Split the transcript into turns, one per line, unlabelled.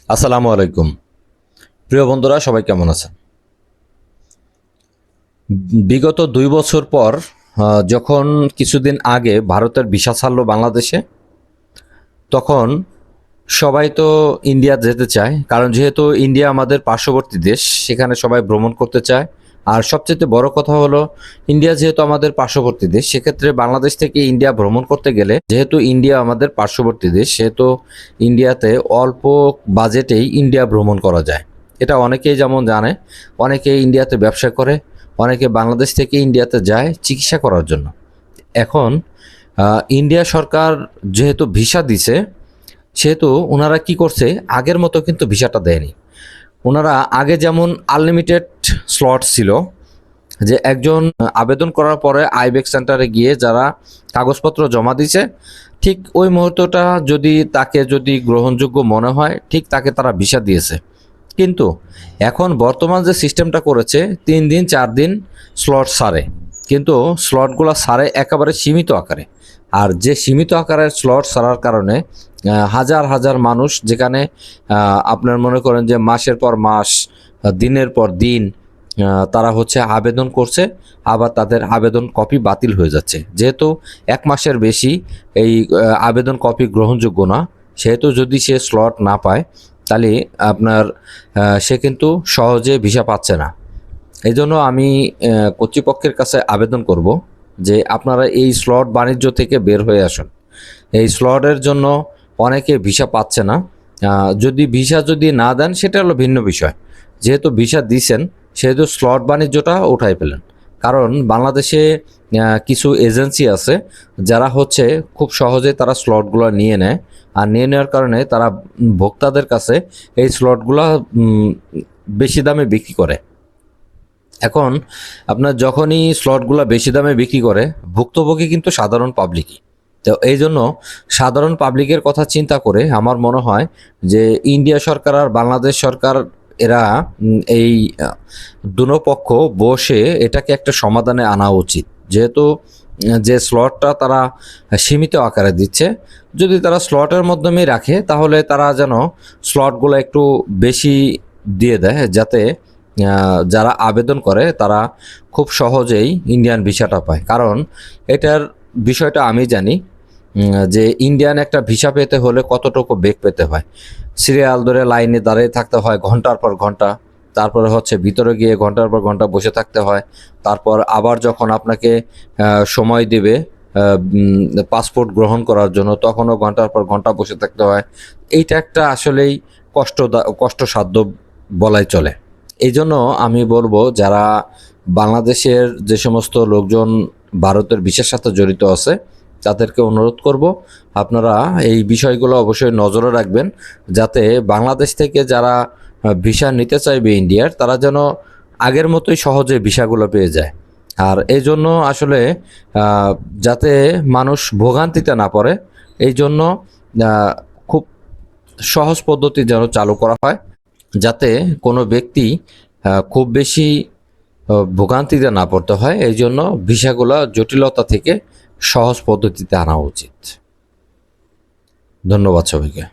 আসসালামু আলাইকুম। প্রিয় বন্ধুরা, সবাই কেমন আছেন? বিগত ২ বছর পর যখন কিছুদিন আগে ভারতের ভিসা ছাড়লো বাংলাদেশে, তখন সবাই তো ইন্ডিয়া যেতে চায়। কারণ যেহেতু ইন্ডিয়া আমাদের পার্শ্ববর্তী দেশ, সেখানে সবাই ভ্রমণ করতে চায়। আর সবচেয়ে বড় কথা হলো, ইন্ডিয়া যেহেতু আমাদের পার্শ্ববর্তী দেশ, সেক্ষেত্রে বাংলাদেশ থেকে ইন্ডিয়া ভ্রমণ করতে গেলে, যেহেতু ইন্ডিয়া আমাদের পার্শ্ববর্তী দেশ, সেহেতু ইন্ডিয়াতে অল্প বাজেটেই ইন্ডিয়া ভ্রমণ করা যায়। এটা অনেকেই যেমন জানে, অনেকে ইন্ডিয়াতে ব্যবসা করে, অনেকে বাংলাদেশ থেকে ইন্ডিয়াতে যায় চিকিৎসা করার জন্য। এখন ইন্ডিয়া সরকার যেহেতু ভিসা দিছে, সেহেতু ওনারা কি করছে, আগের মতো কিন্তু ভিসাটা দেয়নি। ওনারা আগে যেমন আনলিমিটেড স্লট ছিল, যে একজন আবেদন করার পরে আইবেক সেন্টারে গিয়ে যারা কাগজপত্র জমা দিছে, ঠিক ওই মুহূর্তটা যদি গ্রহণযোগ্য মনে হয়, ঠিক তাকে তারা ভিসা দিয়েছে। কিন্তু এখন বর্তমান যে সিস্টেমটা করেছে, 3 দিন 4 দিন স্লট সারে, কিন্তু স্লটগুলো সারে একেবারে সীমিত আকারে। আর যে সীমিত আকারের স্লট সারার কারণে হাজার হাজার মানুষ, যেখানে আপনার মনে করেন যে মাসের পর মাস, দিনের পর দিন তারা হচ্ছে আবেদন করছে, আবার তাদের আবেদন কপি বাতিল হয়ে যাচ্ছে। যেহেতু 1 মাসের বেশি এই আবেদন কপি গ্রহণযোগ্য না, সেহেতু যদি সে স্লট না পায়, তাহলে আপনার সে কিন্তু সহজে ভিসা পাচ্ছে না। এই জন্য আমি কর্তৃপক্ষের কাছে আবেদন করব যে আপনারা এই স্লট বাণিজ্য থেকে বের হয়ে আসুন। এই স্লটের জন্য অনেকে ভিসা পাচ্ছে না। যদি না দেন, সেটা হলো ভিন্ন বিষয়। যেহেতু ভিসা দিছেন, সেহেতু স্লট বাণিজ্যটা উঠাই ফেলেন। কারণ বাংলাদেশে কিছু এজেন্সি আছে, যারা হচ্ছে খুব সহজে তারা স্লটগুলো নিয়ে নেয়। আর নিয়ে নেওয়ার কারণে তারা ভোক্তাদের কাছে এই স্লটগুলো বেশি দামে বিক্রি করে। এখন আপনার যখনই স্লটগুলো বেশি দামে বিক্রি করে, ভুক্তভোগী কিন্তু সাধারণ পাবলিকই। তো এই জন্য সাধারণ পাবলিকের কথা চিন্তা করে আমার মনে হয় যে ইন্ডিয়া সরকার আর বাংলাদেশ সরকার, এরা এই দুনো পক্ষ বসে এটাকে একটা সমাধানে আনা উচিত। যেহেতু যে স্লটটা তারা সীমিত আকারে দিচ্ছে, যদি তারা স্লটের মাধ্যমে রাখে, তাহলে তারা যেন স্লটগুলো একটু বেশি দিয়ে দেয়, যাতে যারা আবেদন করে তারা খুব সহজেই ইন্ডিয়ান ভিসাটা পায়। কারণ এটার বিষয়টা আমি জানি, যে ইন্ডিয়ান একটা ভিসা পেতে হলে কতটুকু বেগ পেতে হয়। সিরিয়াল ধরে লাইনে দাঁড়িয়ে থাকতে হয় ঘন্টার পর ঘন্টা, তারপরে হচ্ছে ভিতরে গিয়ে ঘন্টার পর ঘন্টা বসে থাকতে হয়। তারপর আবার যখন আপনাকে সময় দেবে পাসপোর্ট গ্রহণ করার জন্য, তখনও ঘন্টার পর ঘন্টা বসে থাকতে হয়। এইটা একটা আসলেই কষ্টসাধ্য বলাই চলে। এই জন্য আমি বলবো, যারা বাংলাদেশের যে সমস্ত লোকজন ভারতের ভিসার সাথে জড়িত আছে, তাদেরকে অনুরোধ করব, আপনারা এই বিষয়গুলো অবশ্যই নজরে রাখবেন, যাতে বাংলাদেশ থেকে যারা ভিসা নিতে চাইবে ইন্ডিয়ার, তারা যেন আগের মতোই সহজে ভিসাগুলো পেয়ে যায়। আর এই জন্য আসলে যাতে মানুষ ভোগান্তিতে না পড়ে, এই জন্য খুব সহজ পদ্ধতি যেন চালু করা হয়, যাতে কোনো ব্যক্তি খুব বেশি ভোগান্তিতে না পড়তে হয়। এই জন্য ভিসাগুলো জটিলতা থেকে সহজ পদ্ধতিতে আনা উচিত। ধন্যবাদ সবাইকে।